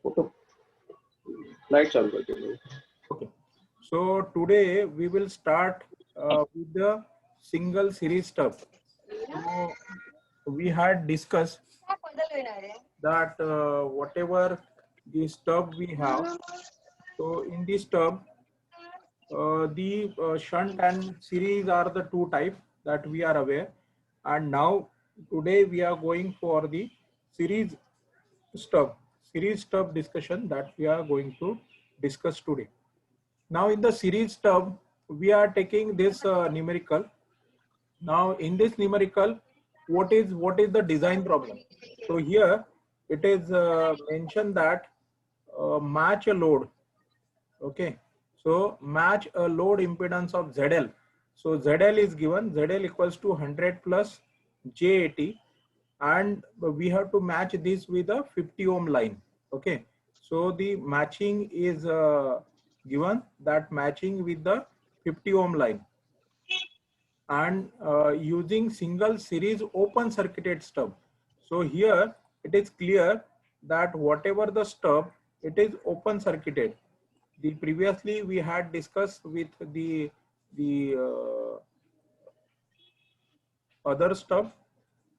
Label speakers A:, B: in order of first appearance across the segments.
A: Photo light चालू करके दो.
B: Okay. So today we will start with the single series stub. So we had discussed that whatever the stub we have, so in this stub, the shunt and series are the two types that we are aware. And now today we are going for the series stub discussion that we are going to discuss today. Now in the series stub, we are taking this numerical. Now in this numerical, what is the design problem? So here it is mentioned that match a load. Okay, so match a load impedance of ZL. So ZL is given, ZL equals to 100 plus J80, and we have to match this with a 50 ohm line. Okay, so the matching is given, that matching with the 50 ohm line, and using single series open circuited stub. So here it is clear that whatever the stub, it is open circuited. The previously we had discussed with the other stub.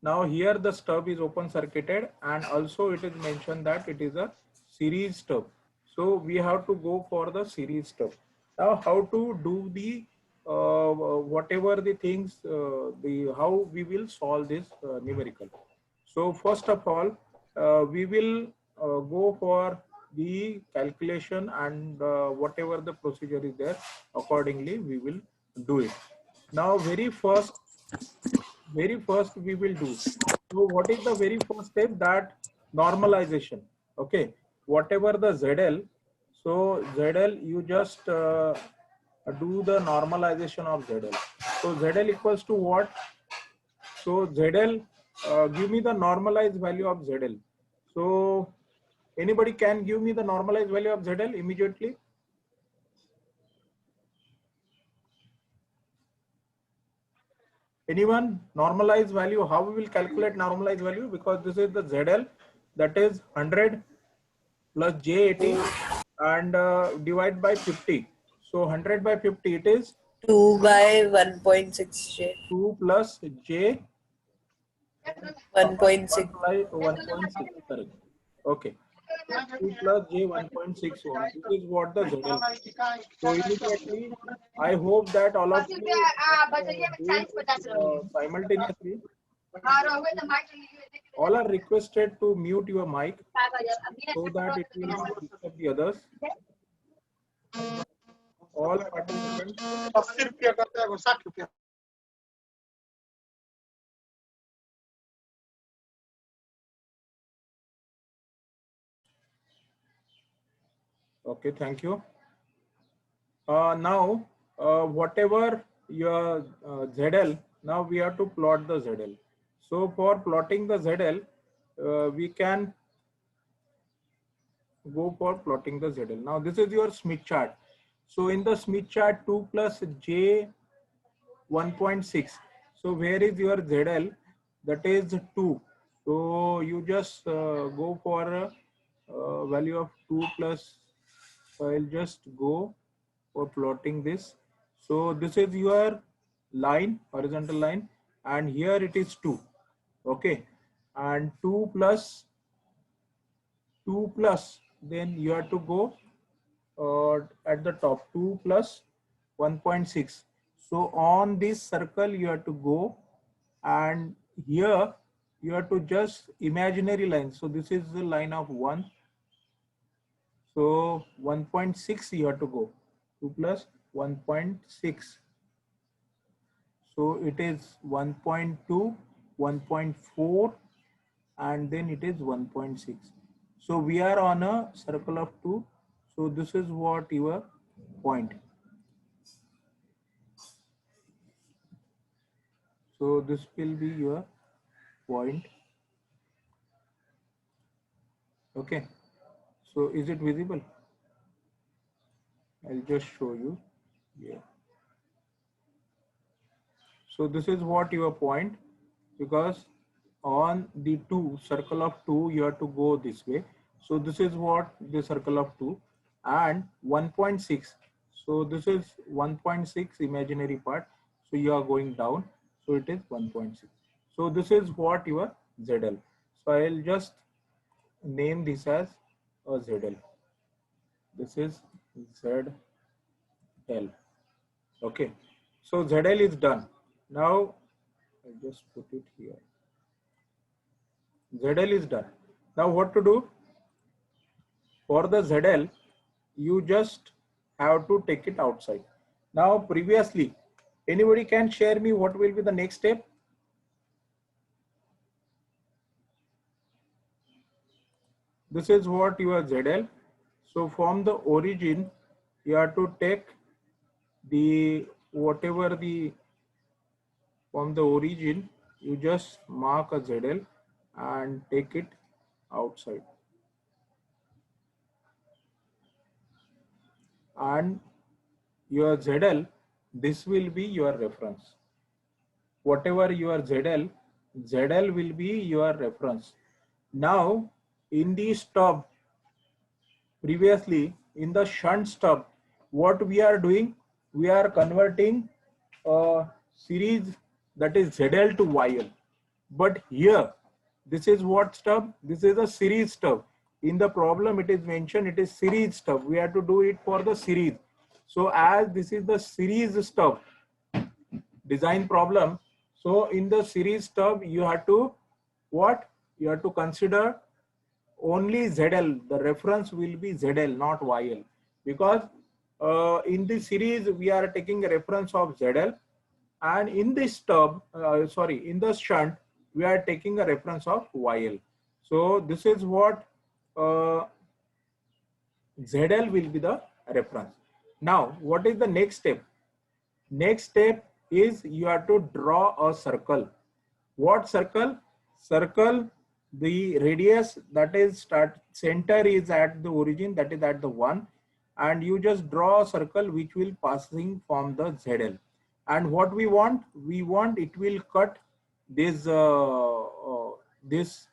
B: Now here the stub is open circuited, and also it is mentioned that it is a series stub. So we have to go for the series stub. Now how to do the whatever the things, the how we will solve this numerical. So first of all, we will go for the calculation, and whatever the procedure is there, accordingly we will do it. Now very first we will do. So what is the very first step? That normalization. Okay, whatever the ZL, so ZL you just do the normalization of ZL. So ZL equals to what? So ZL, give me the normalized value of ZL. So anybody can give me the normalized value of ZL immediately? Anyone? Normalized value, how we will calculate normalized value? Because this is the ZL, that is 100 plus J80 and divide by 50. So 100 by 50, it is
C: 2 by 1.6 J.
B: 2 plus J
C: 1.6.
B: 1.6, correct. Okay. 2 plus J 1.6 ohm. This is what the ZL. So immediately, I hope that all of you do this simultaneously. All are requested to mute your mic so that it will not disturb the others. All participants. Okay, thank you. Now, whatever your ZL, now we have to plot the ZL. So for plotting the ZL, we can go for plotting the ZL. Now this is your Smith chart. So in the Smith chart, 2 plus J 1.6. So where is your ZL? That is 2. So you just go for a value of 2 plus. So I'll just go for plotting this. So this is your line, horizontal line, and here it is 2. Okay, and 2 plus, then you have to go at the top, 2 plus 1.6. So on this circle you have to go, and here you have to just imaginary line. So this is the line of 1. So 1.6 you have to go, 2 plus 1.6. So it is 1.2, 1.4, and then it is 1.6. So we are on a circle of 2. So this is what your point. So this will be your point. Okay. So is it visible? I'll just show you. Yeah. So this is what your point, because on the 2 circle of 2, you have to go this way. So this is what the circle of 2, and 1.6. So this is 1.6 imaginary part. So you are going down. So it is 1.6. So this is what your ZL. So I'll just name this as a ZL. This is ZL. Okay. So ZL is done. Now I'll just put it here. ZL is done. Now what to do? For the ZL, you just have to take it outside. Now previously, anybody can share me what will be the next step? This is what your ZL. So from the origin, you have to take the whatever the from the origin, you just mark a ZL and take it outside. And your ZL, this will be your reference. Whatever your ZL, ZL will be your reference. Now in the stub, previously in the shunt stub, what we are doing, we are converting a series, that is ZL to YL. But here, this is what stub? This is a series stub. In the problem it is mentioned it is series stub. We have to do it for the series. So as this is the series stub design problem, so in the series stub you have to what? You have to consider only ZL. The reference will be ZL, not YL, because in the series we are taking a reference of ZL, and in this stub, in the shunt, we are taking a reference of YL. So this is what ZL will be the reference. Now, what is the next step? Next step is you have to draw a circle. What circle? Circle, the radius, that is center is at the origin, that is at the 1, and you just draw a circle which will passing from the ZL. And what we want it will cut this this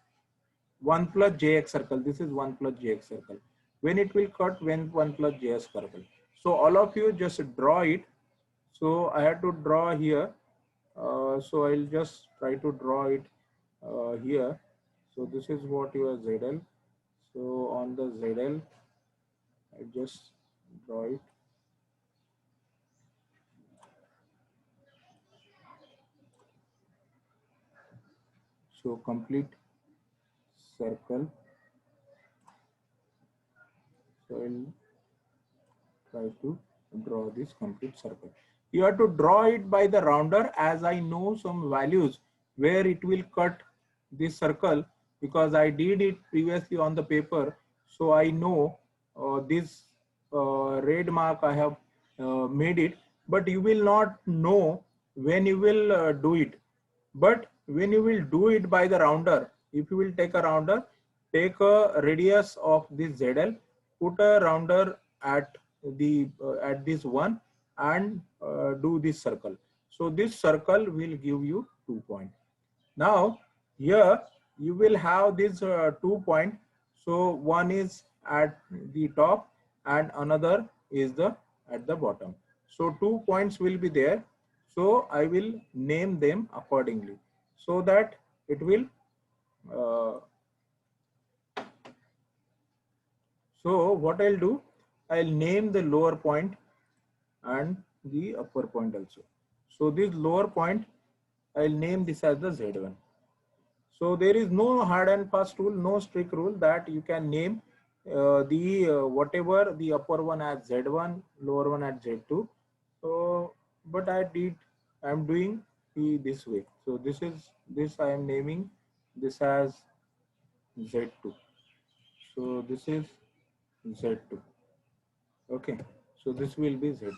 B: 1 plus jx circle. This is 1 plus jx circle. When it will cut, when 1 plus jx circle. So all of you just draw it. So I have to draw here. So I'll just try to draw it here. So this is what your ZL. So on the ZL, I just draw it. So complete circle. So I'll try to draw this complete circle. You have to draw it by the rounder, as I know some values where it will cut this circle, because I did it previously on the paper. So I know this red mark I have made it, but you will not know when you will do it. But when you will do it by the rounder, if you will take a rounder, take a radius of this ZL, put a rounder at the at this one, and do this circle. So this circle will give you 2 points. Now here you will have this 2 points. So one is at the top and another is at the bottom. So 2 points will be there. So I will name them accordingly, so that it will so what I'll do, I'll name the lower point and the upper point also. So this lower point, I'll name this as the Z1. So there is no hard and fast rule, no strict rule that you can name whatever the upper one as Z1, lower one at Z2. So, but I'm doing this way. So this I am naming this as Z2. So this is Z2. Okay. So this will be Z2.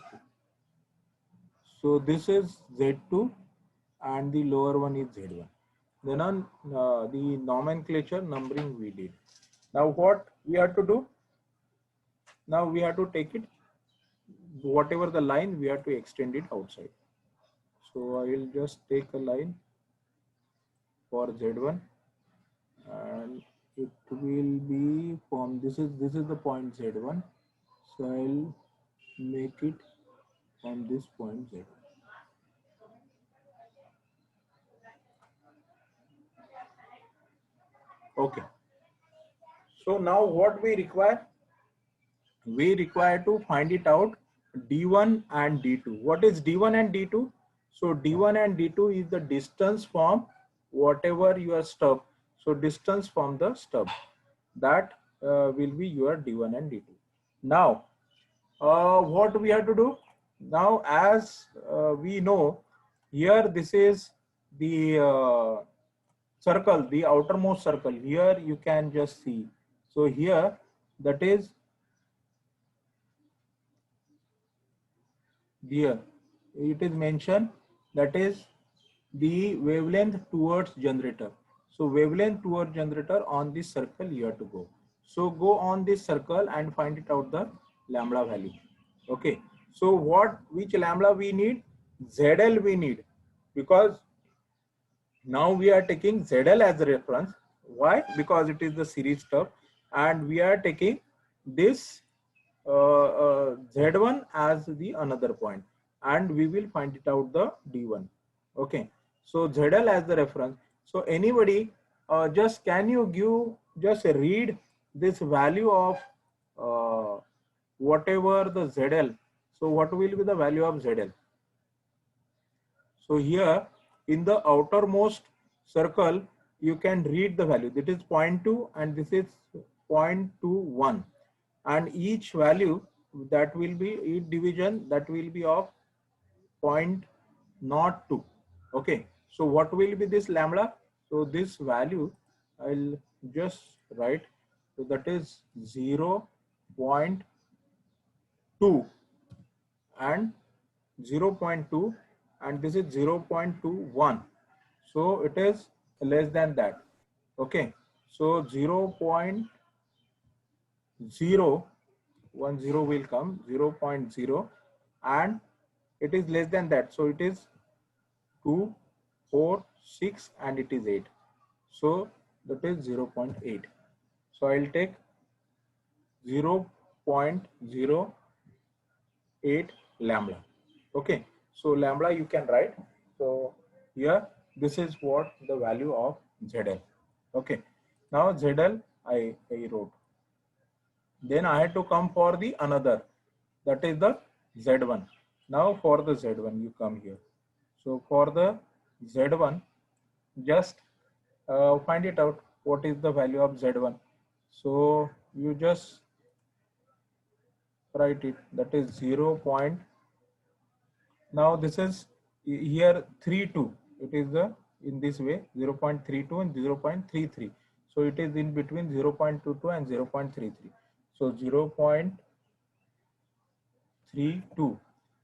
B: So this is Z2 and the lower one is Z1. Then on the nomenclature numbering we did. Now what we have to do? Now we have to take it, whatever the line, we have to extend it outside. So I will just take a line for Z1, and it will be from this is the point Z1, so I'll make it from this point Z1. Okay, so now what we require? We require to find it out D1 and D2. What is D1 and D2? So D1 and D2 is the distance from whatever your stub. So distance from the stub, that will be your D1 and D2. Now, what we have to do? Now, as we know, here this is the circle, the outermost circle. Here you can just see. So here, that is here it is mentioned, that is the wavelength towards generator. So wavelength towards generator on this circle you have to go. So go on this circle and find it out the lambda value. Okay, so which lambda we need? ZL we need, because now we are taking ZL as a reference. Why? Because it is the series stub, and we are taking this Z1 as the another point, and we will find it out the D1. Okay, so ZL as the reference. So anybody just can you just read this value of whatever the ZL. So what will be the value of ZL? So here in the outermost circle, you can read the value. That is 0.2 and this is 0.21. And each value that will be, each division that will be of 0.02. Okay. So what will be this lambda? So this value I'll just write. So that is 0.2 and 0.2 and this is 0.21. So it is less than that. Okay. So 0.010 will come 0.0 and it is less than that. So it is 2, 4, 6 and it is 8. So that is 0.8. So I'll take 0.08 lambda. Okay. So lambda you can write. So here this is what the value of ZL. Okay. Now ZL I wrote. Then I had to come for the another, that is the Z1. Now for the Z1 you come here. So for the Z1 just find it out what is the value of Z1. So you just write it, that is 0. Now this is here 32. It is the in this way 0.32 and 0.33. So it is in between 0.22 and 0.33. So 0.32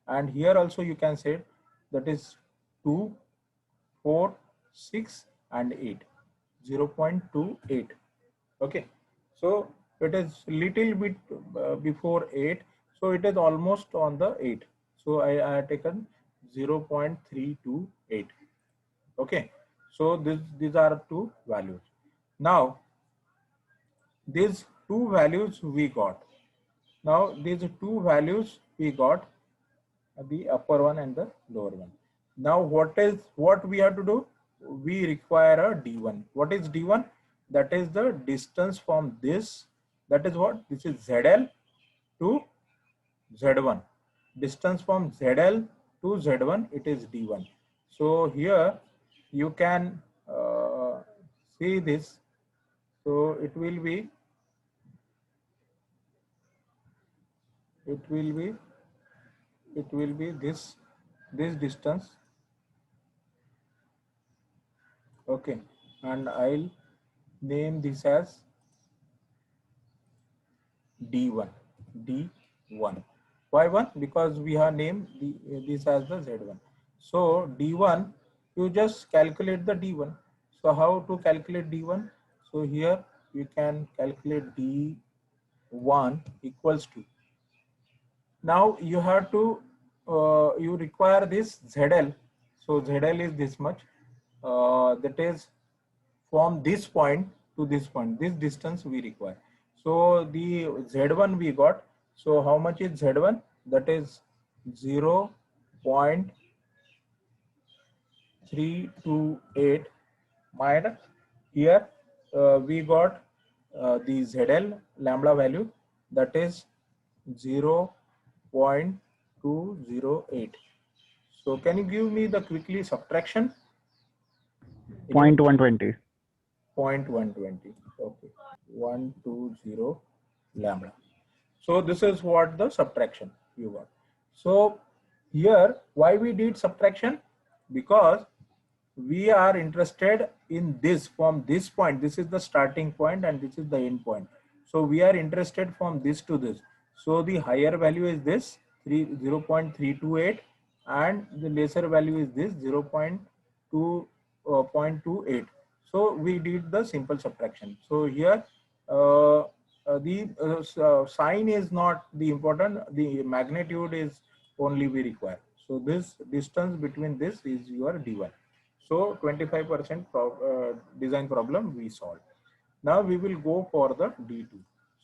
B: and here also you can say that is 2, 4, 6 and 8. 0.28. Okay. So it is little bit before 8. So it is almost on the 8. So I have taken 0.328. Okay. So these are two values. Now these two values we got. Now these two values we got, the upper one and the lower one. Now what we have to do? We require a D1. What is D1? That is the distance from this. That is what? This is ZL to Z1. Distance from ZL to Z1, it is D1. So here you can see this. So it will be this distance. Okay, and I'll name this as D1. Why 1? Because we have named this as the Z1. So D1, you just calculate the D1. So how to calculate D1? So here you can calculate D1 equals to. Now you have to, you require this ZL. So ZL is this much. That is from this point to this point, this distance we require. So the Z1 we got. So how much is Z1? That is 0.328 minus here we got the ZL lambda value, that is 0.208. So can you give me the quickly subtraction?
D: 0.120.
B: 0.120. Okay. 120 lambda. So this is what the subtraction you got. So here why we did subtraction? Because we are interested in this from this point. This is the starting point and this is the end point. So we are interested from this to this. So the higher value is this 0.328 and the lesser value is this 0.28. So we did the simple subtraction. So here the sign is not the important, the magnitude is only we require. So this distance between this is your D1. So 25% design problem we solved. Now we will go for the D2.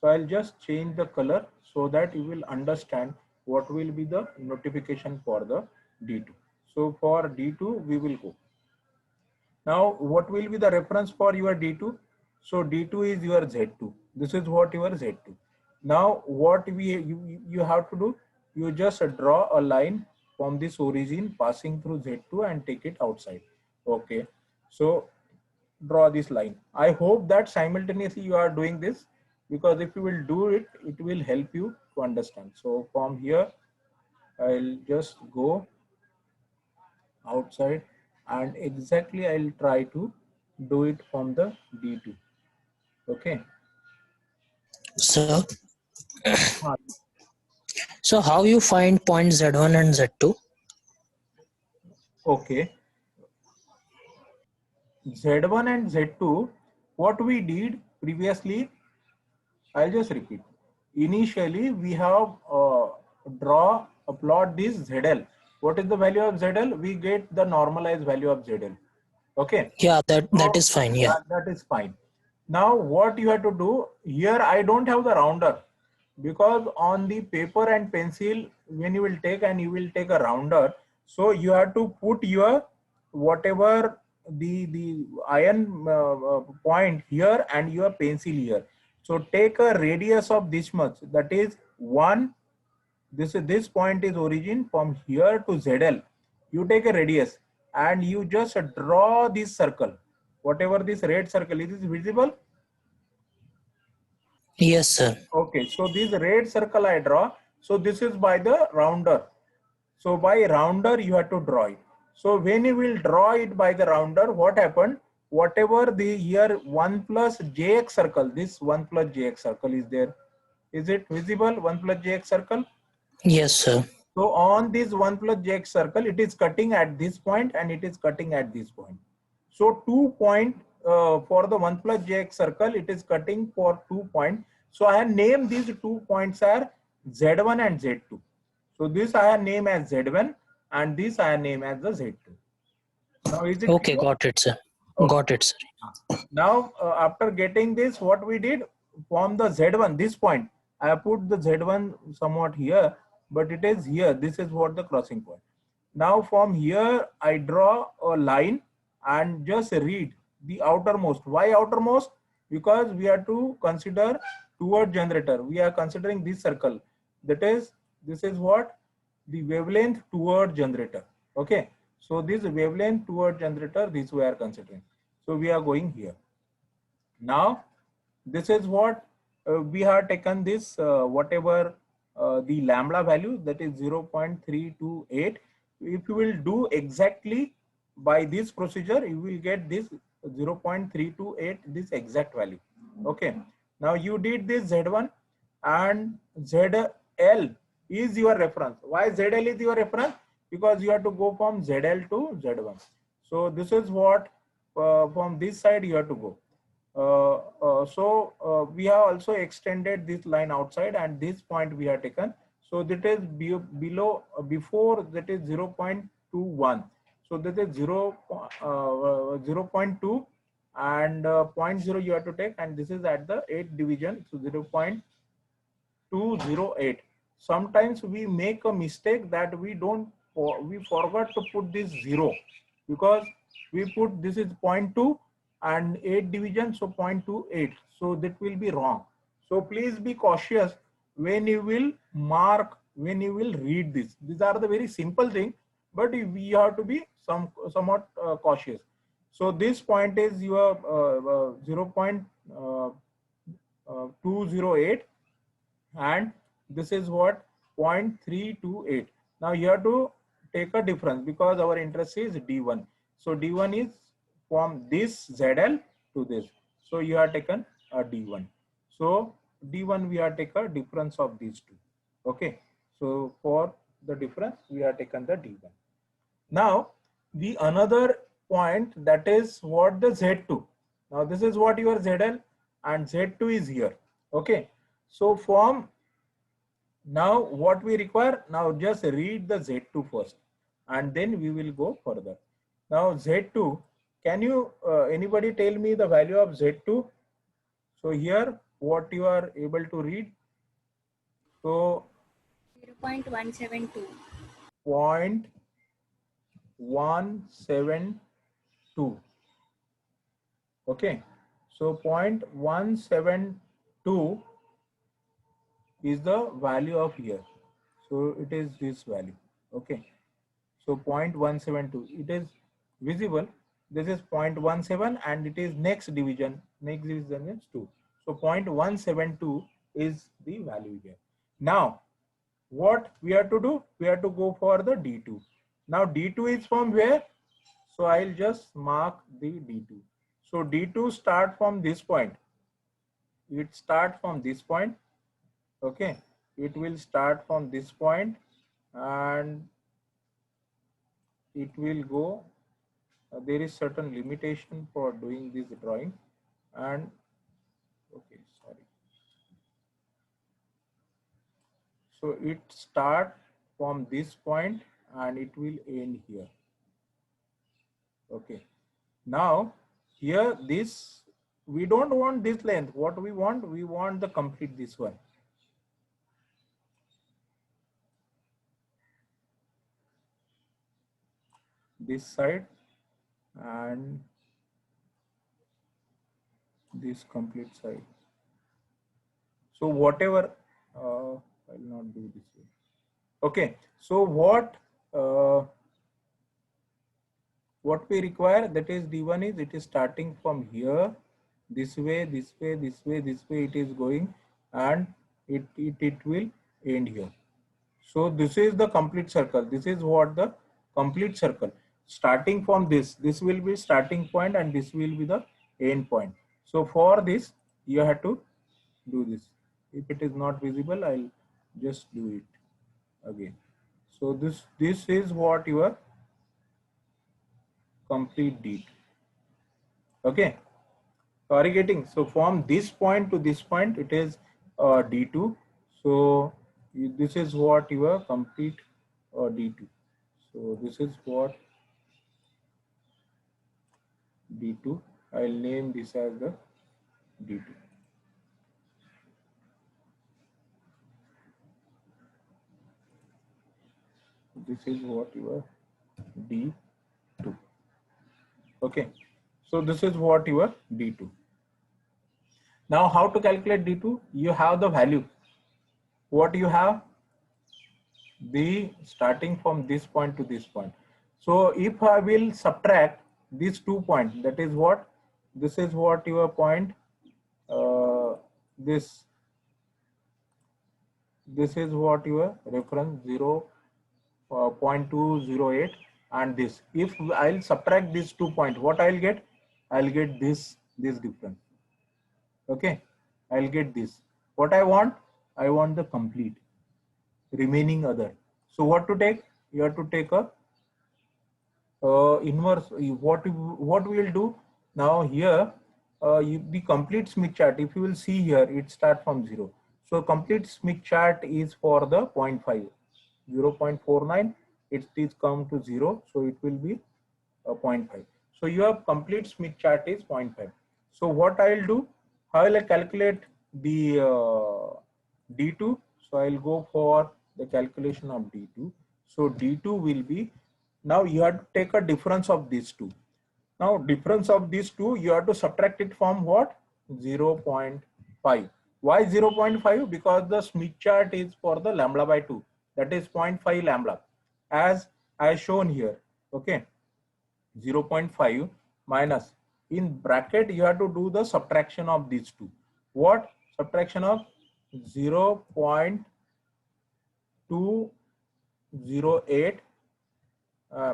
B: So I'll just change the color so that you will understand what will be the notification for the D2. So for D2 we will go. Now what will be the reference for your D2? So D2 is your Z2. This is what your Z2. Now what you have to do, you just draw a line from this origin passing through Z2 and take it outside. Okay, so draw this line. I hope that simultaneously you are doing this, because if you will do it, it will help you to understand. So from here, I'll just go outside and exactly I'll try to do it from the D2. Okay.
E: So, so how you find point Z1 and Z2?
B: Okay. Z1 and Z2, what we did previously, I'll just repeat. Initially, we have plot this ZL. What is the value of ZL? We get the normalized value of ZL. Okay.
E: Yeah, that is fine. Yeah.
B: That is fine. Now, what you have to do here, I don't have the rounder, because on the paper and pencil, when you will take and you will take a rounder, so you have to put your whatever the iron point here and your pencil here. So take a radius of this much, that is 1. This point is origin from here to ZL. You take a radius and you just draw this circle. Whatever this red circle is visible.
E: Yes, sir.
B: Okay, so this red circle I draw. So this is by the rounder. So by rounder you have to draw it. So when you will draw it by the rounder, what happened? Whatever the here 1 plus jx circle, this 1 plus jx circle is there. Is it visible? 1 plus jx circle?
E: Yes, sir.
B: So on this 1 plus jx circle, it is cutting at this point and it is cutting at this point. So 2 point for the 1 plus jx circle, it is cutting for 2 points. So I have named these 2 points are Z1 and Z2. So this I have named as Z1 and this I have named as the Z2. Now is it
E: Okay,
B: clear?
E: got it, sir.
B: Okay.
E: Got it, sir.
B: Now after getting this, what we did from the Z1, this point, I have put the Z1 somewhat here, but it is here. This is what the crossing point. Now from here, I draw a line and just read the outermost. Why outermost? Because we have to consider toward generator. We are considering this circle. That is, this is what? The wavelength toward generator. Okay. So this wavelength toward generator, this we are considering. So we are going here. Now, this is what we have taken this, whatever the lambda value, that is 0.328. If you will do exactly by this procedure, you will get this 0.328, this exact value. Okay. Now you did this Z1 and ZL is your reference. Why ZL is your reference? Because you have to go from ZL to Z1. So this is what from this side you have to go. We have also extended this line outside and this point we have taken. So that is below, before that is 0.21. So that is 0.2 and 0.0 you have to take, and this is at the 8th division, so 0.208. Sometimes we make a mistake that we forgot to put this 0, because we put this is 0.2 and 8 division, so 0.28, so that will be wrong. So please be cautious when you will mark, when you will read this. These are the very simple thing, but we have to be somewhat cautious. So this point is your 0.208, and this is what 0.328. Now you have to take a difference because our interest is D1. So D1 is from this ZL to this. So you have taken a D1. So D1 we have taken a difference of these two. Okay. So for the difference we have taken the D1. Now the another point, that is what the Z2. Now this is what your ZL and Z2 is here. Okay. So from now what we require, now just read the Z2 first and then we will go further. Now Z2, can you anybody tell me the value of Z2? So here what you are able to read. So
D: 0.172.
B: 0.172. Okay. So 0.172 is the value of here. So it is this value. Okay. So 0.172, it is visible. This is 0.17 and it is next division. Next division is 2. So 0.172 is the value here. Now, what we have to do? We have to go for the D2. Now D2 is from where? So I'll just mark the D2. So D2 start from this point. It start from this point. Okay. It will start from this point and it will go. There is certain limitation for doing this drawing, and okay, sorry. So it start from this point and it will end here. Okay. Now here this, we don't want this length. What we want the complete this one. This side and this complete side. So whatever, I'll not do this way. Okay. So what we require, that is D1 is, it is starting from here, this way, this way, this way, this way it is going, and it will end here. So this is the complete circle. This is what the complete circle. Starting from this will be starting point and this will be the end point. So for this, you have to do this. If it is not visible, I'll just do it again. So this is what your complete D2. Okay. Are you getting? So from this point to this point, it is D2. So this is what your complete D2. So this is what D2. I'll name this as the D2. This is what your D2. Okay. So this is what your D2. Now how to calculate D2? You have the value. What you have? The starting from this point to this point. So if I will subtract these 2 points, that is what? This is what your point. This is what your reference 0.208 and this. If I'll subtract these 2 points, what I'll get? I'll get this difference. Okay, I'll get this. What I want the complete remaining other. So what to take? You have to take a inverse. What we will do now here, the complete Smith chart, if you will see here, it starts from 0. So complete Smith chart is for the 0.5, 0.49, it is come to 0, so it will be 0.5. So your complete Smith chart is 0.5. So what I'll do, I will calculate the D2. So I'll go for the calculation of D2. So D2 will be, now you have to take a difference of these two. Now difference of these two, you have to subtract it from what? 0.5. Why 0.5? Because the Smith chart is for the lambda by 2. That is 0.5 lambda as I shown here. Okay. 0.5 minus, in bracket you have to do the subtraction of these two. What? Subtraction of 0.208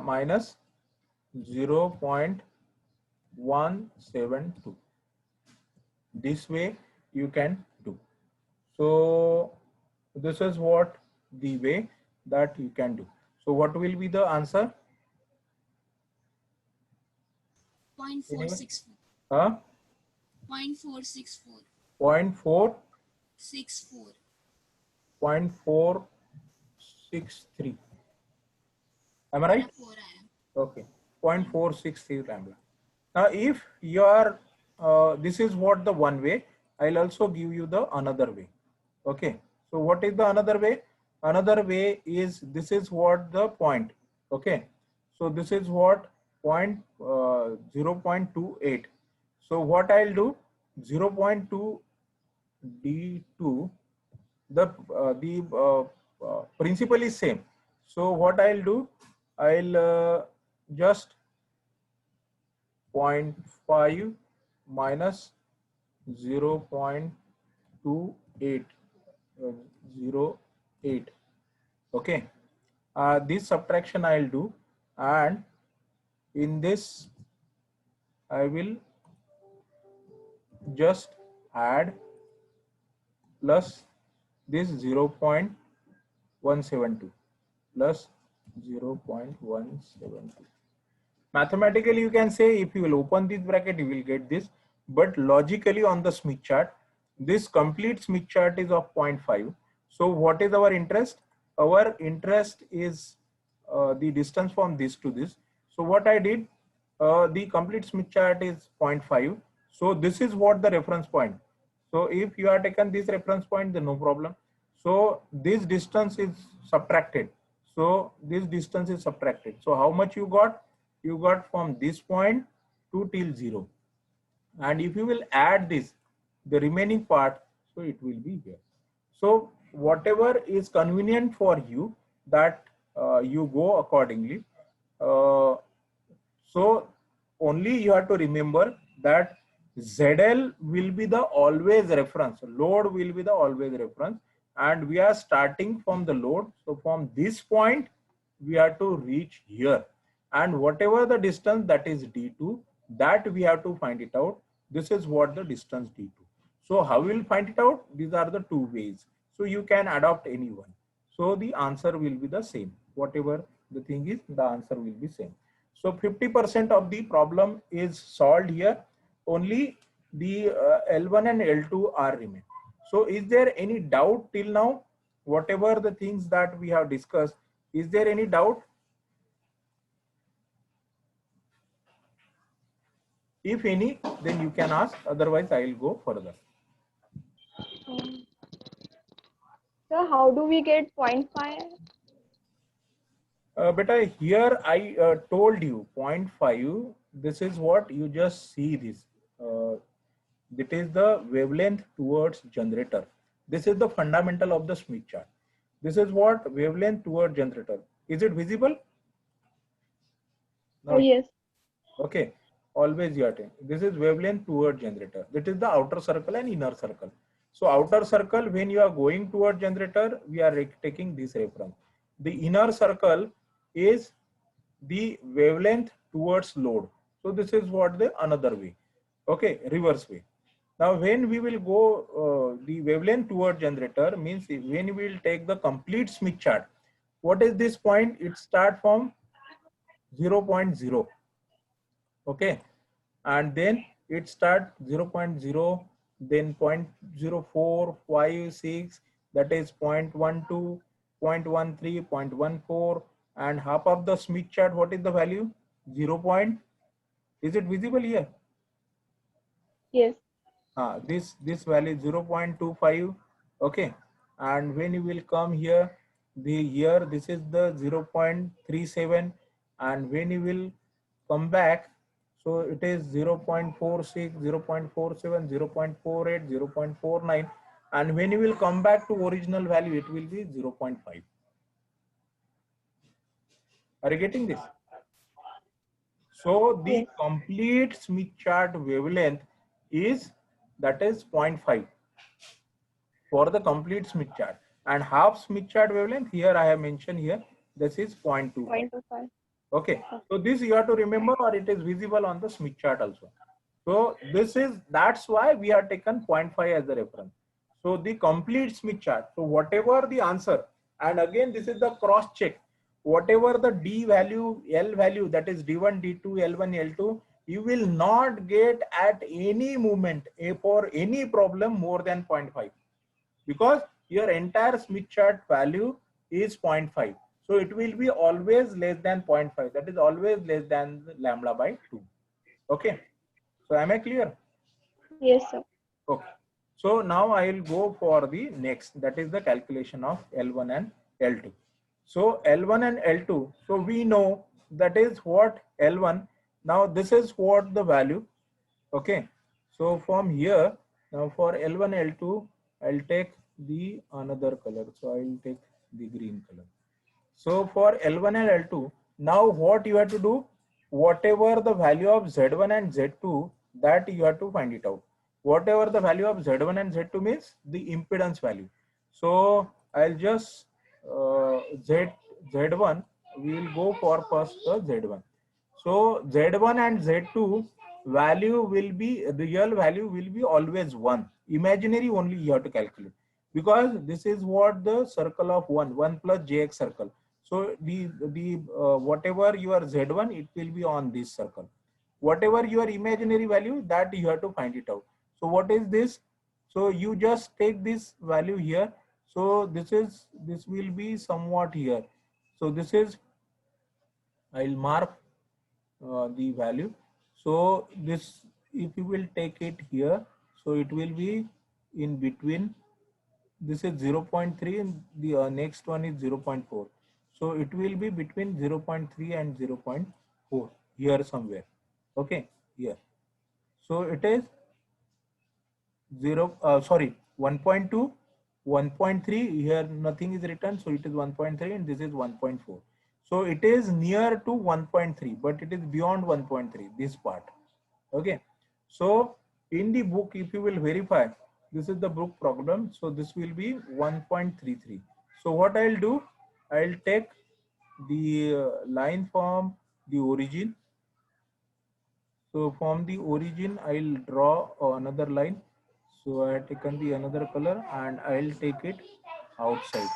B: minus 0.172. This way you can do. So this is what the way that you can do. So what will be the answer?
D: 0.464.
B: Huh?
D: 0.464.
B: 0.464.
D: 64.
B: 0.463. Am I right?
D: 4 I am.
B: Okay. 0.463 lambda. Now, if you are, this is what the one way, I'll also give you the another way. Okay. So what is the another way? Another way is, this is what the point. Okay. So this is what 0.28. So what I'll do, 0.2 D2, the principle is same. So what I'll do, I'll just 0.5 minus 0.2808. Okay. This subtraction I'll do, and in this I will just add plus this 0.172 plus 0.172. Mathematically, you can say if you will open this bracket, you will get this. But logically on the Smith chart, this complete Smith chart is of 0.5. So what is our interest? Our interest is the distance from this to this. So what I did, the complete Smith chart is 0.5. So this is what the reference point. So if you are taken this reference point, then no problem. So this distance is subtracted. So this distance is subtracted. So how much you got? You got from this point to till 0. And if you will add this, the remaining part, so it will be here. So whatever is convenient for you, that you go accordingly. So only you have to remember that ZL will be the always reference, load will be the always reference, and we are starting from the load. So from this point, we have to reach here, and whatever the distance, that is D2, that we have to find it out. This is what the distance D2. So how we will find it out? These are the two ways. So you can adopt any one. So the answer will be the same. Whatever the thing is, the answer will be same. So 50% of the problem is solved here. Only the L1 and L2 are remain. So is there any doubt till now? Whatever the things that we have discussed, is there any doubt? If any, then you can ask. Otherwise, I will go further.
F: So how do we get 0.5?
B: Beta, here I told you 0.5. This is what you just see this. It is the wavelength towards generator. This is the fundamental of the Smith chart. This is what wavelength toward generator. Is it visible?
F: Oh, yes.
B: Okay. Always you are taking. This is wavelength toward generator. That is the outer circle and inner circle. So outer circle, when you are going toward generator, we are taking this reference. The inner circle is the wavelength towards load. So this is what the another way. Okay, reverse way. Now when we will go the wavelength toward generator, means when we will take the complete Smith chart. What is this point? It start from 0.0. Okay, and then it start 0.0, then 0.0456, that is 0.12, 0.13, 0.14, and half of the Smith chart, what is the value? 0.5. Is it visible here?
F: Yes.
B: This value is 0.25. Okay, and when you will come here, this is the 0.37, and when you will come back, so it is 0.46, 0.47, 0.48, 0.49, and when you will come back to original value, it will be 0.5. Are you getting this? So the
F: Yes.
B: complete Smith chart wavelength is, that is 0.5 for the complete Smith chart, and half Smith chart wavelength here I have mentioned here, this is 0.25.
F: 0.25.
B: Okay, so this you have to remember, or it is visible on the Smith chart also. So this is, that's why we have taken 0.5 as the reference. So the complete Smith chart, so whatever the answer, and again this is the cross check, whatever the D value, L value, that is D1, D2, L1, L2, you will not get at any moment for any problem more than 0.5, because your entire Smith chart value is 0.5. So it will be always less than 0.5, that is always less than lambda by 2. Okay, so am I clear?
F: Yes, sir.
B: Okay, so now I will go for the next, that is the calculation of L1 and L2. So L1 and L2, so we know that is what L1, now this is what the value. Okay, so from here, now for L1, L2, I'll take the another color, so I will take the green color. So for L1 and L2, now what you have to do, whatever the value of Z1 and Z2, that you have to find it out. Whatever the value of Z1 and Z2 means the impedance value. So I'll just Z1, we will go for first the Z1. So Z1 and Z2 value will be, real value will be always 1. Imaginary only you have to calculate, because this is what the circle of 1 plus Jx circle. So the whatever your Z1, it will be on this circle. Whatever your imaginary value, that you have to find it out. So what is this? So you just take this value here. So this will be somewhat here. So this is, I'll mark the value. So this, if you will take it here, so it will be in between. This is 0.3 and the next one is 0.4. So it will be between 0.3 and 0.4 here somewhere. Okay, here. So it is 1.2, 1.3, here nothing is written, so it is 1.3, and this is 1.4. So it is near to 1.3, but it is beyond 1.3, this part. Okay, so in the book, if you will verify, this is the book problem, so this will be 1.33. So what I'll do, I'll take the line from the origin. So from the origin, I'll draw another line. So I have taken the another color, and I'll take it outside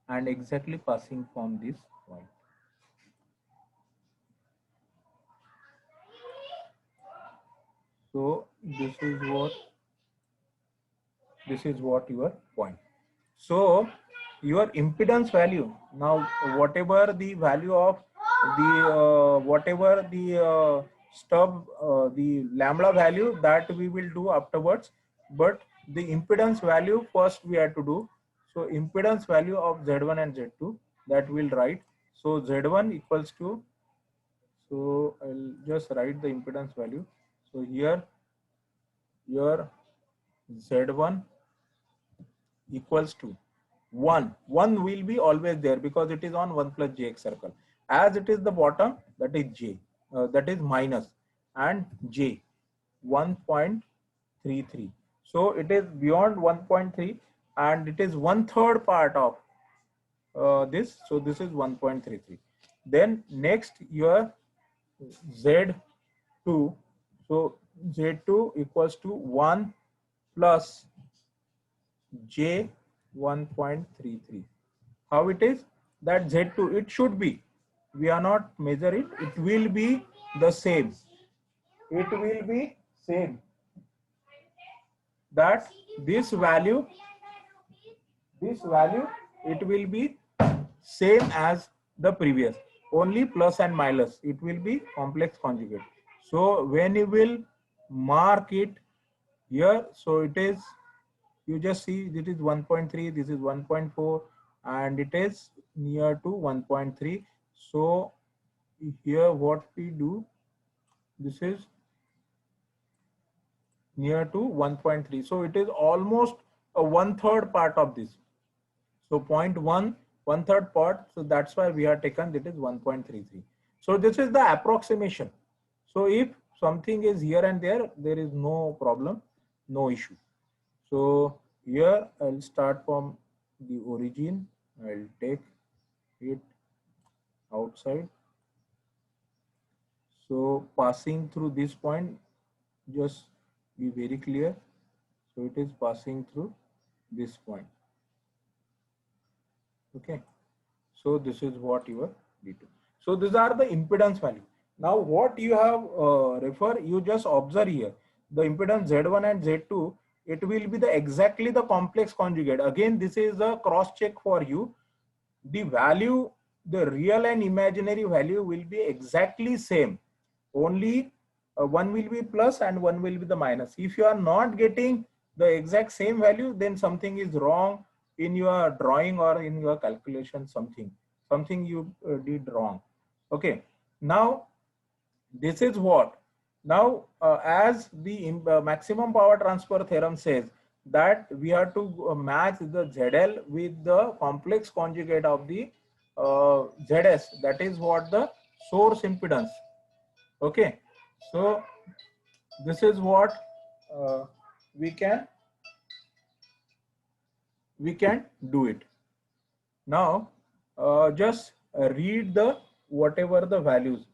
B: and exactly passing from this point. So this is what your point. So your impedance value, now whatever the value of the whatever the stub, the lambda value, that we will do afterwards, but the impedance value first we have to do. So impedance value of Z1 and Z2, that we'll write. So Z1 equals to, so I'll just write the impedance value. So here your Z1 equals to 1. 1 will be always there because it is on 1 plus Jx circle. As it is the bottom, that is J, that is minus, and J 1.33. So it is beyond 1.3, and it is 1/3 part of this. So this is 1.33. Then next your Z2. So Z2 equals to 1 plus J 1.33. How it is? That Z2, it should be, we are not measure it, it will be the same. It will be same. That this value, it will be same as the previous. only plus and minus, it will be complex conjugate. So when you will mark it here, so it is, you just see this is 1.3, this is 1.4, and it is near to 1.3. So here what we do, this is near to 1.3. So it is almost a 1/3 part of this. So 0.1, 1/3 part. So that's why we have taken that is 1.33. So this is the approximation. So if something is here and there is no problem, no issue. So here I'll start from the origin. I'll take it outside. So passing through this point, just be very clear. So it is passing through this point. Okay. So this is what your D2. So these are the impedance value. Now what you have refer, you just observe here. The impedance Z1 and Z2, it will be the exactly the complex conjugate. Again, this is a cross check for you. The value, the real and imaginary value will be exactly same. Only one will be plus and one will be the minus. If you are not getting the exact same value, then something is wrong in your drawing or in your calculation, something you did wrong. Okay. Now, this is what. Now, as the maximum power transfer theorem says, that we have to match the ZL with the complex conjugate of the ZS. That is what the source impedance. Okay. So, this is what we can do it. Now, just read the whatever the values.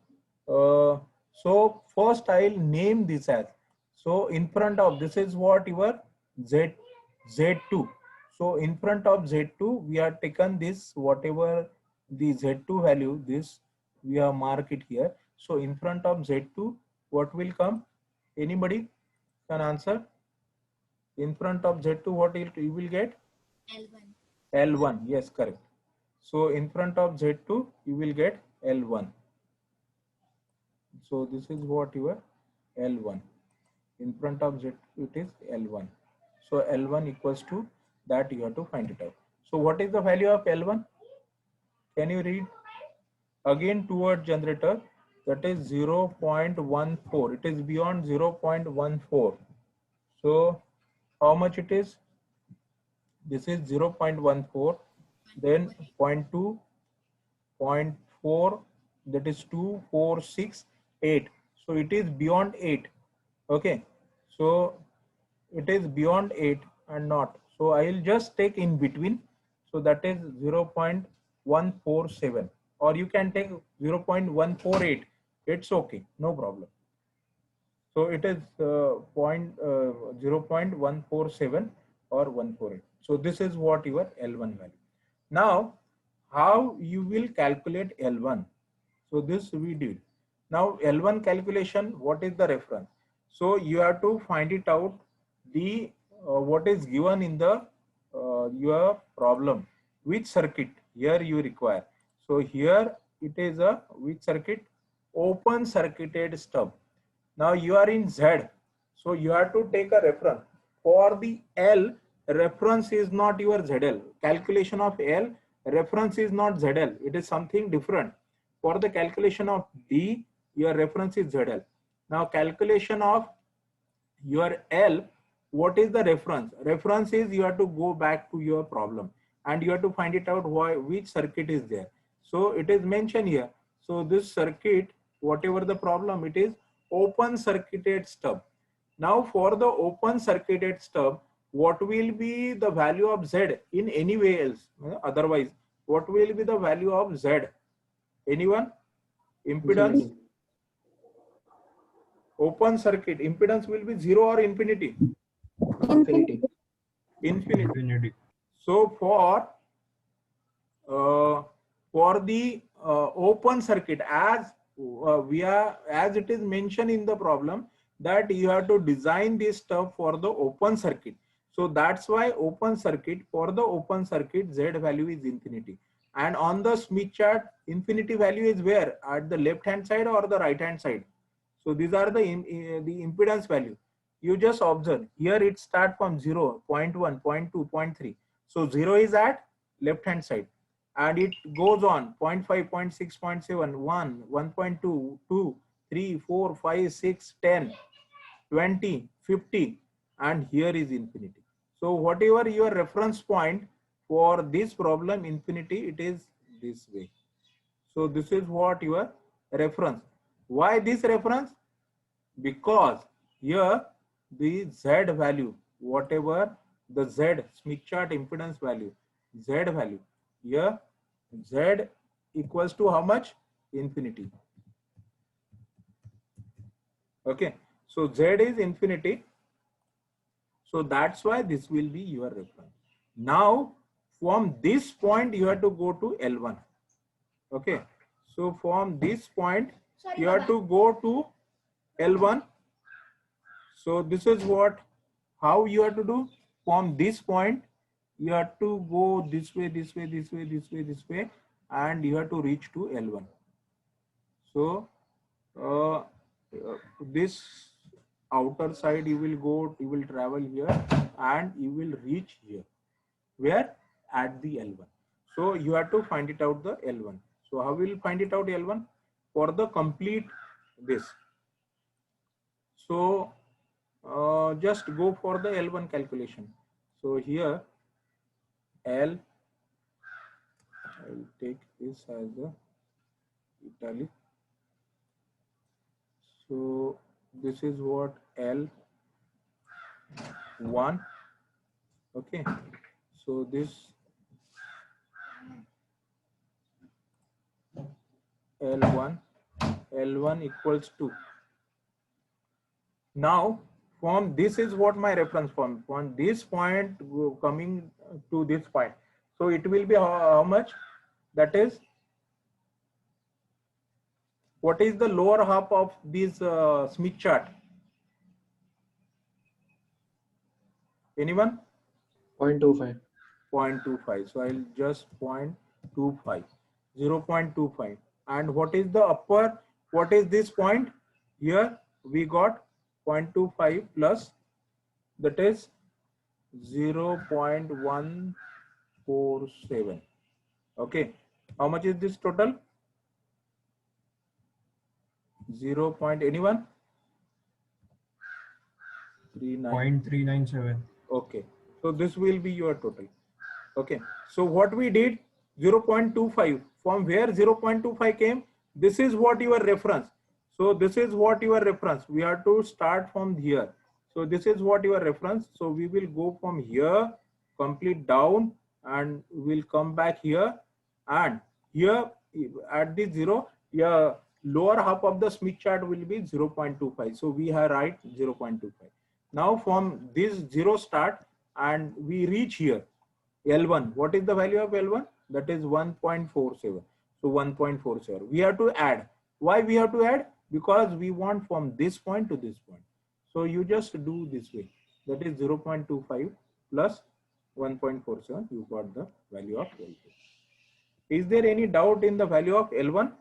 B: So first I'll name this as. So in front of this is what your Z2. So in front of Z2 we have taken this, whatever the Z2 value, this we have marked it here. So in front of Z2 what will come? Anybody can answer? In front of Z2 what you will get?
D: L1.
B: L1, yes, correct. So in front of Z2 you will get L1. So this is what your L1. In front of Z2 it is L1. So L1 equals to that, you have to find it out. So what is the value of L1? Can you read? Again toward generator, that is 0.14. It is beyond 0.14. So how much it is? This is 0.14, then 0.2, 0.4, that is 2, 4, 6, 8. So it is beyond 8. Okay. So it is beyond 8 and not. So I will just take in between. So that is 0.147, or you can take 0.148. It's okay. No problem. So it is 0.147 or 148. So this is what your L1 value. Now, how you will calculate L1? So this we did. Now L1 calculation, what is the reference? So you have to find it out the what is given in the your problem, which circuit here you require. So here it is a which circuit? Open circuited stub. Now you are in Z, so you have to take a reference. For the L, reference is not your ZL. Calculation of L, reference is not ZL. It is something different. For the calculation of D, your reference is ZL. Now calculation of your L, what is the reference? Reference is you have to go back to your problem and you have to find it out which circuit is there. So it is mentioned here. So this circuit, whatever the problem, it is open circuited stub. Now for the open circuited stub, what will be the value of Z in any way else? Otherwise, what will be the value of Z? Anyone? Impedance? Open circuit, impedance will be 0 or infinity?
A: Infinity.
B: Infinity. So for the open circuit, as it is mentioned in the problem, that you have to design this stuff for the open circuit. So that's why open circuit, for the open circuit, Z value is infinity. And on the Smith chart, infinity value is where? At the left hand side or the right hand side? So these are the impedance value. You just observe here it start from 0, 0.1, 0.2, 0.3. So 0 is at left hand side and it goes on 0.5, 0.6, 0.7, 1, 1.2, 2, 3, 4, 5, 6, 10, 20, 50 and here is infinity. So whatever your reference point for this problem infinity, it is this way. So this is what your reference. Why this reference? Because here the Z value, whatever the Z Smith chart impedance value, Z value, here Z equals to how much? Infinity. Okay, so Z is infinity. So that's why this will be your reference. Now from this point you have to go to L1. Okay, so from this point you have to go to L1. So this is what, how you have to do. From this point you have to go this way, this way, this way, this way, this way, and you have to reach to L1. So this outer side you will go, you will travel here and you will reach here. Where? At the L1. So you have to find it out the L1. So how will you find it out L1? For the complete this. So just go for the L1 calculation. So here L, I will take this as the italic. So this is what L1. Okay. So this L1 equals to. Now from this is what my reference point. From this point coming to this point. So it will be how much? That is, what is the lower half of this Smith chart? Anyone?
A: 0.25.
B: 0.25. So I'll just 0.25, 0.25. And what is the upper? What is this point? Here we got 0.25 plus, that is 0.147. Okay. How much is this total? 0. Anyone?
G: 0.397.
B: Okay. So this will be your total. Okay. So what we did, 0.25. From where 0.25 came? This is what your reference. So this is what your reference. We have to start from here. So this is what your reference. So we will go from here, complete down, and we'll come back here. And here at the 0, yeah, lower half of the Smith chart will be 0.25. So we have write 0.25. Now from this 0 start and we reach here, L1. What is the value of L1? That is 1.47. So 1.47. We have to add. Why we have to add? Because we want from this point to this point. So you just do this way. That is 0.25 plus 1.47. You got the value of L2. Is there any doubt in the value of L1?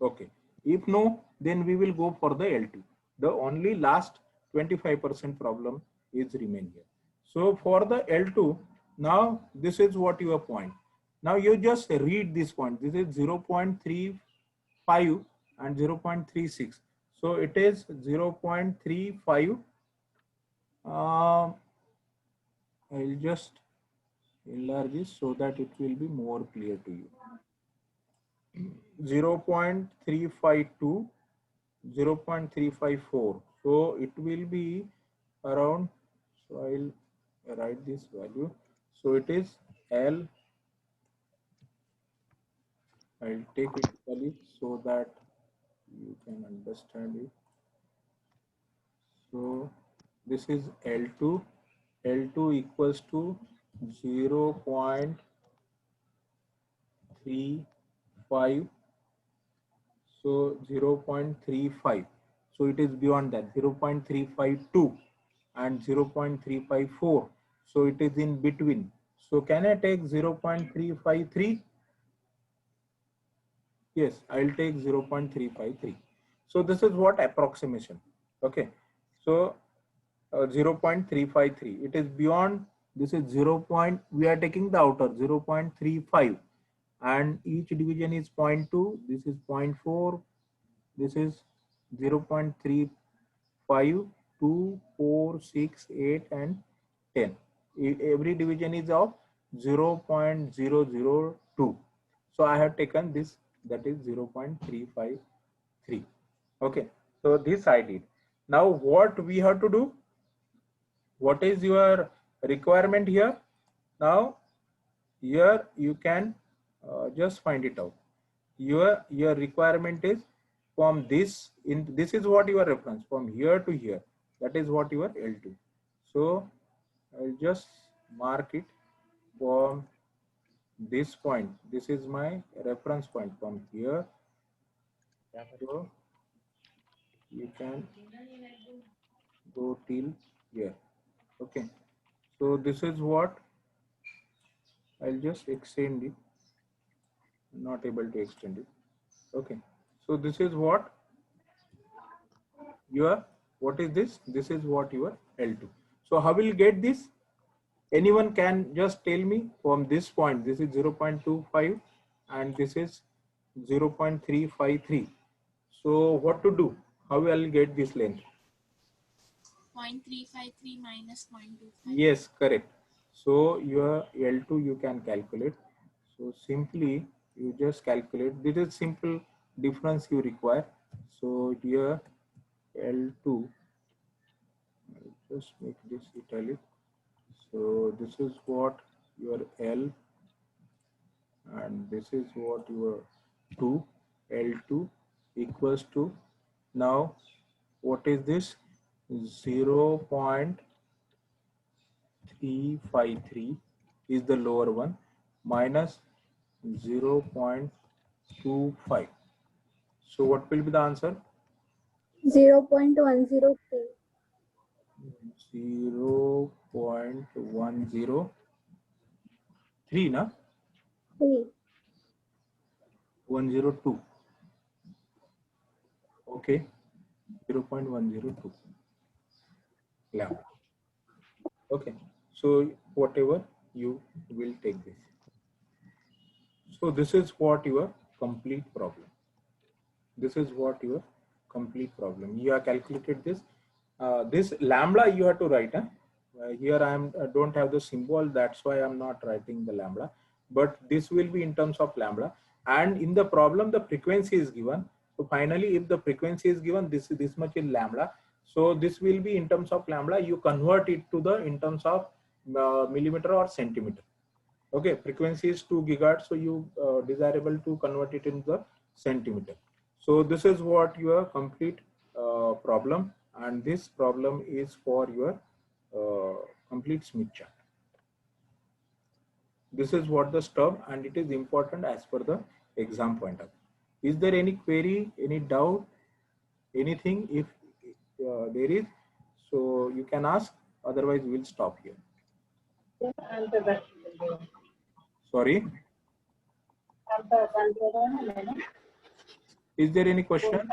B: Okay. If no, then we will go for the L2. The only last 25% problem is remain here. So for the L2, now this is what your point. Now you just read this point. This is 0.35 and 0.36. So it is 0.35. I'll just enlarge this so that it will be more clear to you. 0.352, 0.354. So it will be around, so I'll write this value. So it is L, I'll take it so that you can understand it. So this is L2. L2 equals to 0.35. So 0.35. So it is beyond that, 0.352 and 0.354. So it is in between. So can I take 0.353? Yes, I'll take 0.353. So this is what approximation. Okay. So 0.353. It is beyond. This is 0. We are taking the outer 0.35, and each division is 0.2. This is 0.4. This is 0.35, 2, 4, 6, 8, and 10. Every division is of 0.002. So I have taken this, that is 0.353. Okay, so this I did. Now what we have to do? What is your requirement here? Now here you can just find it out. Your requirement is from this, this is what your reference, from here to here, that is what your L2. So I'll just mark it from this point. This is my reference point from here. So you can go till here. Okay, so this is what I'll just extend it. Not able to extend it. Okay, so this is what your, what is this? This is what your L2. So how will you get this? Anyone can just tell me from this point. This is 0.25 and this is 0.353. So what to do? How will I get this length?
D: 0.353 minus 0.25.
B: Yes, correct. So your L2 you can calculate. So simply you just calculate. This is simple difference you require. So here L2, I'll just make this italic. So this is what your L, and this is what your 2, L2 equals to, now what is this? 0.353 is the lower one, minus 0.25. So what will be the answer?
F: 0.102.
B: 0.103, na?
F: 3.
B: 102. Okay, 0.102 lambda. Okay, so whatever you will take this. So this is what your complete problem. This is what your complete problem. You have calculated this. This lambda you have to write. Here I don't have the symbol, that's why I'm not writing the lambda. But this will be in terms of lambda. And in the problem, the frequency is given. So finally, if the frequency is given, this much is lambda. So this will be in terms of lambda. You convert it to the in terms of millimeter or centimeter. Okay, frequency is 2 gigahertz. So you desirable to convert it into the centimeter. So this is what your complete problem, and this problem is for your complete Smith chart. This is what the stub, and it is important as per the exam point of view. Is there any query, any doubt, anything? If there is, so you can ask, otherwise we'll stop here. Sorry. Is there any question?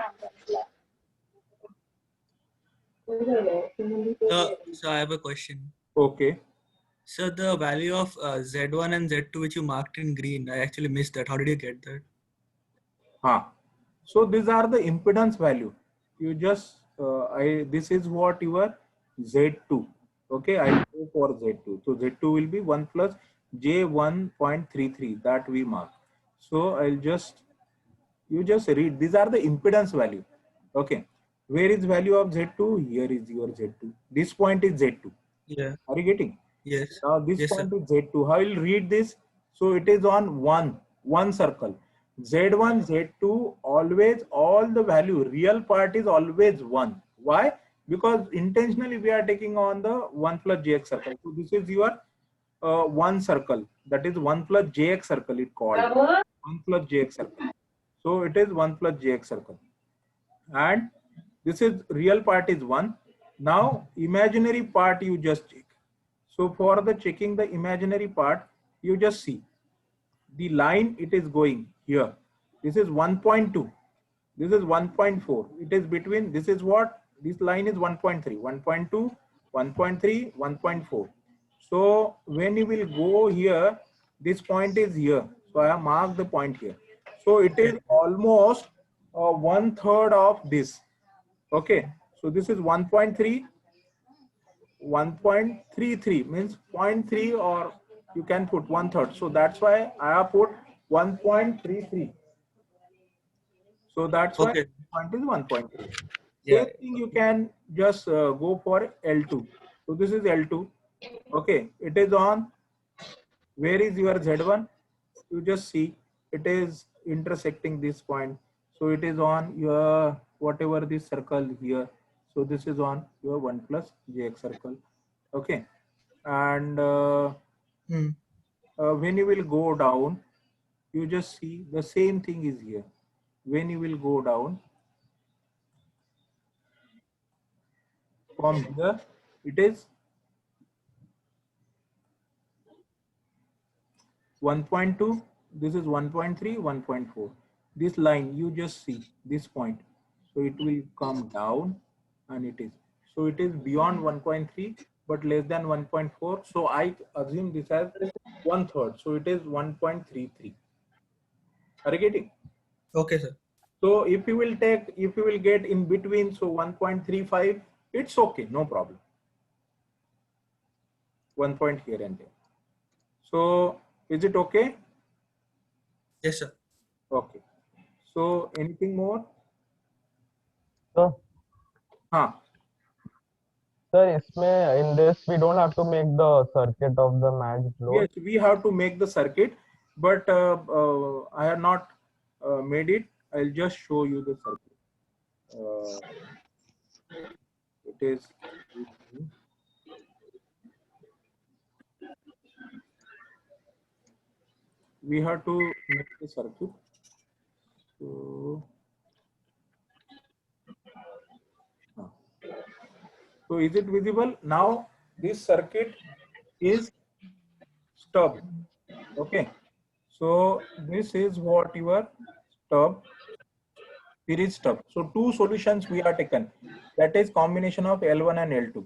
G: So I have a question.
B: Okay.
G: So the value of Z1 and Z2 which you marked in green, I actually missed that. How did you get that?
B: So these are the impedance value. You just this is what your Z2. Okay, I go for Z2. So Z2 will be 1 plus J1.33 that we mark. So I'll just, you just read. These are the impedance value. Okay, where is value of Z2? Here is your Z2. This point is Z2.
G: Yeah.
B: Are you getting?
G: Yes.
B: Now this
G: Yes,
B: point
G: sir.
B: is Z2. How will read this? So it is on one circle. Z1, Z2, always all the value, real part is always 1. Why? Because intentionally we are taking on the 1 plus Jx circle. So this is your one circle. That is 1 plus Jx circle it called. 1 plus Jx circle. So it is 1 plus Jx circle. And this is real part is 1. Now imaginary part you just take. So for the checking the imaginary part, you just see the line it is going here. This is 1.2. This is 1.4. It is between, this is what? This line is 1.3, 1.2, 1.3, 1.4. So when you will go here, this point is here. So I have marked the point here. So it is almost 1/3 of this. Okay. So this is 1.3, 1.33 means 0.3, or you can put 1/3. So that's why I have put 1.33. So that's why
G: Okay.
B: point is 1.3.
G: Yeah.
B: Same thing you can just go for L2. So this is L2. Okay, it is on. Where is your Z1? You just see it is intersecting this point. So it is on your whatever this circle here. So this is on your 1 plus jx circle. Okay, and
G: Hmm.
B: when you will go down, you just see the same thing is here. When you will go down from here, it is 1.2, this is 1.3, 1.4. This line, you just see this point. So it will come down and it is. So it is beyond 1.3, but less than 1.4. So I assume this as 1/3. So it is 1.33. Are you getting?
G: Okay, sir.
B: So if you will take, if you will get in between, so 1.35, it's okay, no problem. 1 point here and there. So is it okay?
G: Yes, sir.
B: Okay. So anything more?
H: So,
B: Huh.
H: sir, इसमें in this we don't have to make the circuit of the matched load.
B: Yes, we have to make the circuit, but I have not made it. I'll just show you the circuit. It is. We have to make the circuit. So, so is it visible now? This circuit is stub. Okay. So this is what your stub, series stub. So two solutions we are taken. That is combination of L1 and L2.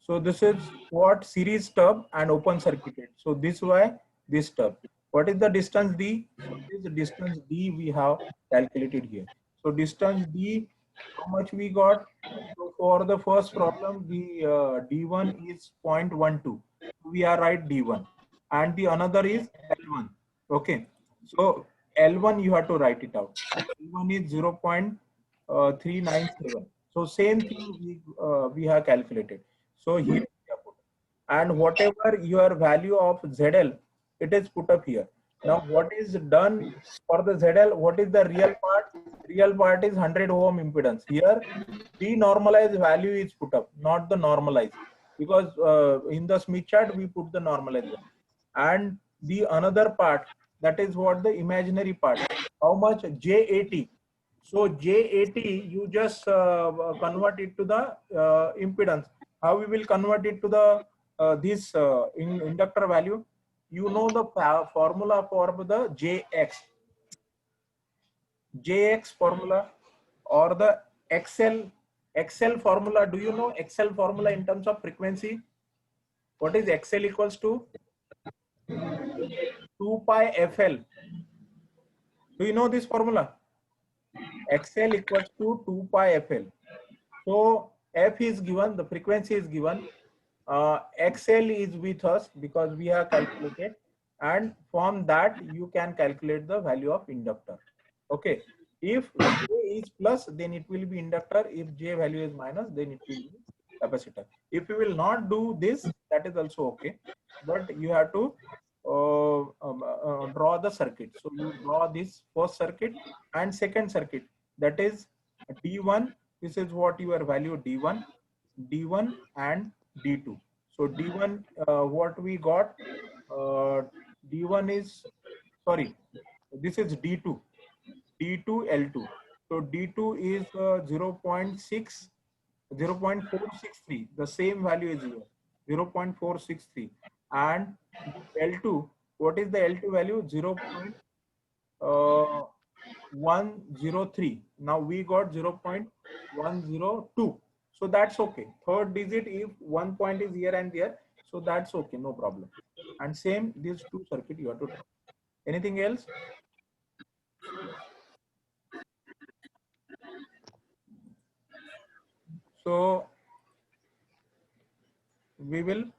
B: So this is what series stub and open circuited. So this way this stub. What is the distance D? So this is the distance D we have calculated here. So distance D, how much we got? So for the first problem, the D1 is 0.12. We are right D1, and the another is L1. Okay, so L1 you have to write it out. L1 is 0.397. So same thing we have calculated. So here we have put, and whatever your value of ZL, it is put up here. Now what is done for the ZL? What is the real part? Real part is 100 ohm impedance. Here the normalized value is put up, not the normalized, because in the Smith chart we put the normalized value. And the another part, that is what the imaginary part. How much? J80. So J80 you just convert it to the impedance. How we will convert it to the this inductor value? You know the formula for the JX formula, or the XL formula. Do you know XL formula in terms of frequency? What is XL equals to? 2 pi FL. Do you know this formula? XL equals to 2 pi FL. So F is given, the frequency is given. XL is with us because we have calculated, and from that you can calculate the value of inductor. Okay. If J is plus, then it will be inductor. If J value is minus, then it will be capacitor. If you will not do this, that is also okay. But you have to draw the circuit. So you draw this first circuit and second circuit. That is D1. This is what your value D1, D1 and D2. So D1, what we got? D1 is, sorry, this is D2. D2 L2. So D2 is 0.463. The same value is here. 0.463. And L2, what is the L2 value? 0.103. Now we got 0.102. So that's okay. Third digit, if 1 point is here and there, so that's okay, no problem. And same, these two circuit you have to draw. Anything else? So we will